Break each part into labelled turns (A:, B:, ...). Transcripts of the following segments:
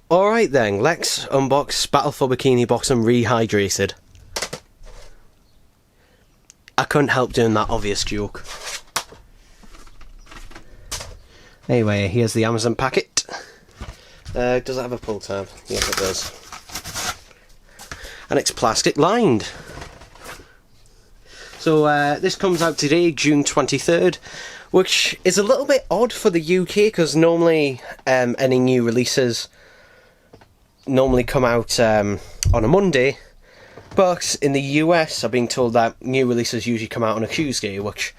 A: Alright then, let's unbox Battle for Bikini Box and Rehydrated. I couldn't help doing that obvious joke. Anyway, here's the Amazon packet. Does it have a pull tab? Yes, it does. And it's plastic lined. So this comes out today, June 23rd, which is a little bit odd for the UK because normally any new releases normally come out on a Monday, but in the US I've been told that new releases usually come out on a Tuesday, which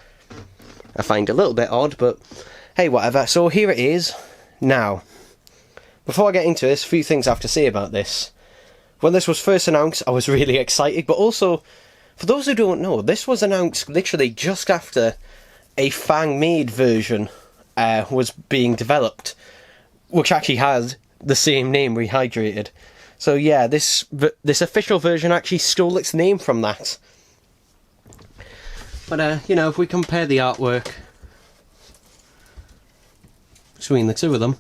A: I find a little bit odd, but hey, whatever. So here it is. Now, before I get into this, a few things I have to say about this. When this was first announced, I was really excited, but also, for those who don't know, this was announced literally just after a fan-made version was being developed, which actually had the same name, Rehydrated. So yeah, this official version actually stole its name from that. But you know, if we compare the artwork between the two of them,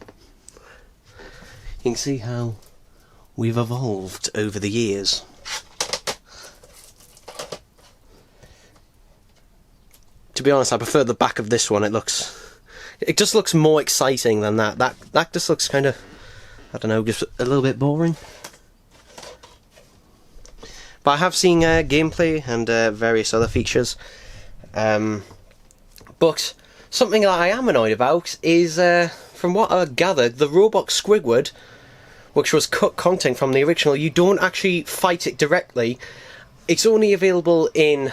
A: you can see how we've evolved over the years. To be honest, I prefer the back of this one. It just looks more exciting than that. That just looks kind of, I don't know, just a little bit boring. But I have seen gameplay and various other features. But something that I am annoyed about is, from what I gathered, the robot Squidward, which was cut content from the original, you don't actually fight it directly. It's only available in,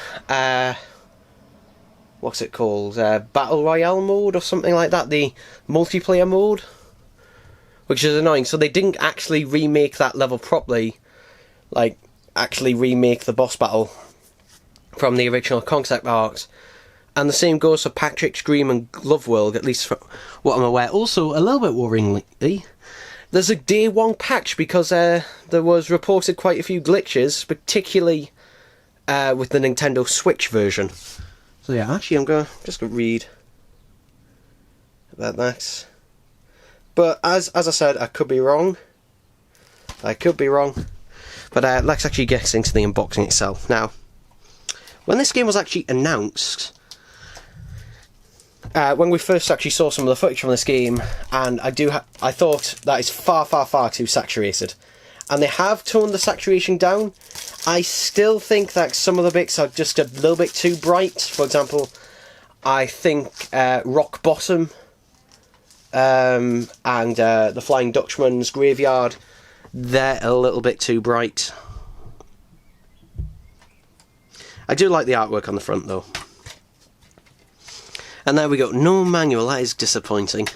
A: what's it called? Battle Royale mode or something like that, the multiplayer mode. Which is annoying, so they didn't actually remake that level properly, like, actually remake the boss battle from the original concept art. And the same goes for Patrick's Dream and Glove World, at least from what I'm aware. Also, a little bit worryingly, there's a day one patch because there was reported quite a few glitches, particularly with the Nintendo Switch version. So yeah, actually I'm just going to read about that. But as I said, I could be wrong. But let's actually get into the unboxing itself. Now, when this game was actually announced, when we first actually saw some of the footage from this game, and I thought that is far too saturated. And they have toned the saturation down. I still think that some of the bits are just a little bit too bright. For example, I think Rock Bottom and the Flying Dutchman's Graveyard, they're a little bit too bright. I do like the artwork on the front though. And there we go, no manual, that is disappointing.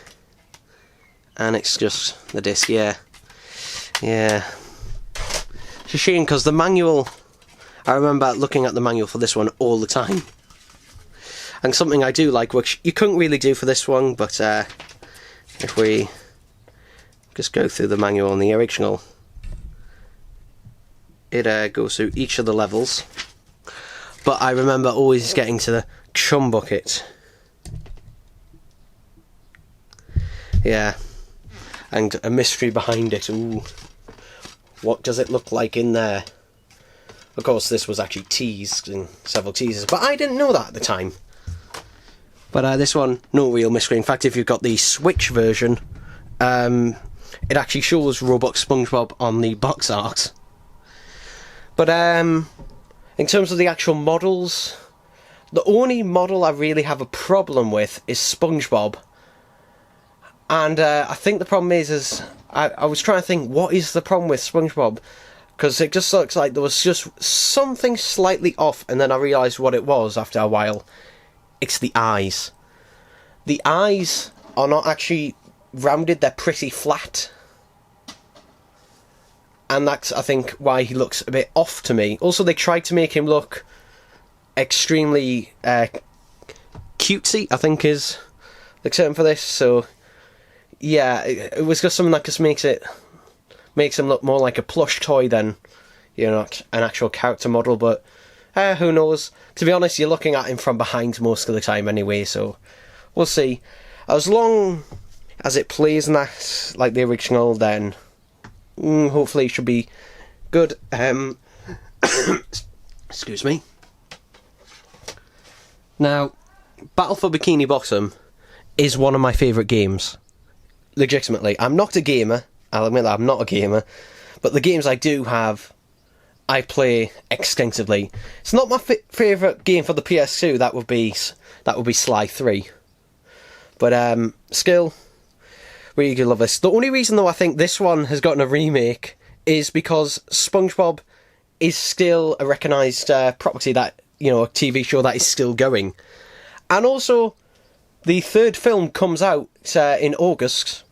A: And it's just the disc, yeah. It's a shame because the manual, I remember looking at the manual for this one all the time. And something I do like, which you couldn't really do for this one, but if we just go through the manual on the original, it goes through each of the levels. But I remember always getting to the chum bucket. Yeah. And a mystery behind it. Ooh. What does it look like in there? Of course, this was actually teased in several teasers, but I didn't know that at the time. But this one, no real mystery. In fact, if you've got the Switch version, it actually shows Robot Spongebob on the box art. But in terms of the actual models, the only model I really have a problem with is Spongebob. And I think the problem is I was trying to think, what is the problem with Spongebob? Because it just looks like there was just something slightly off, and then I realised what it was after a while. It's the eyes. The eyes are not actually rounded, they're pretty flat. And that's, I think, why he looks a bit off to me. Also, they tried to make him look extremely cutesy, I think is the term for this. So, yeah, it was just something that just makes him look more like a plush toy than, you know, an actual character model. But who knows? To be honest, you're looking at him from behind most of the time anyway, so we'll see. As long as it plays in that, like the original, then hopefully it should be good. Excuse me. Now, Battle for Bikini Bottom is one of my favourite games. Legitimately. I'm not a gamer. I'll admit that I'm not a gamer. But the games I do have, I play extensively. It's not my favourite game for the PS2. That would be Sly 3. But still, really good, love this. The only reason though I think this one has gotten a remake is because Spongebob is still a recognised property that, you know, a TV show that is still going. And also, the third film comes out in August,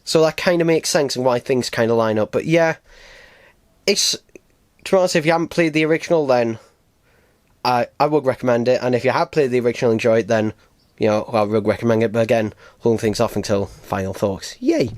A: so that kind of makes sense and why things kind of line up. But yeah, it's, to be honest, if you haven't played the original, then I would recommend it. And if you have played the original and enjoyed it, then, you know, I would recommend it. But again, holding things off until final thoughts. Yay!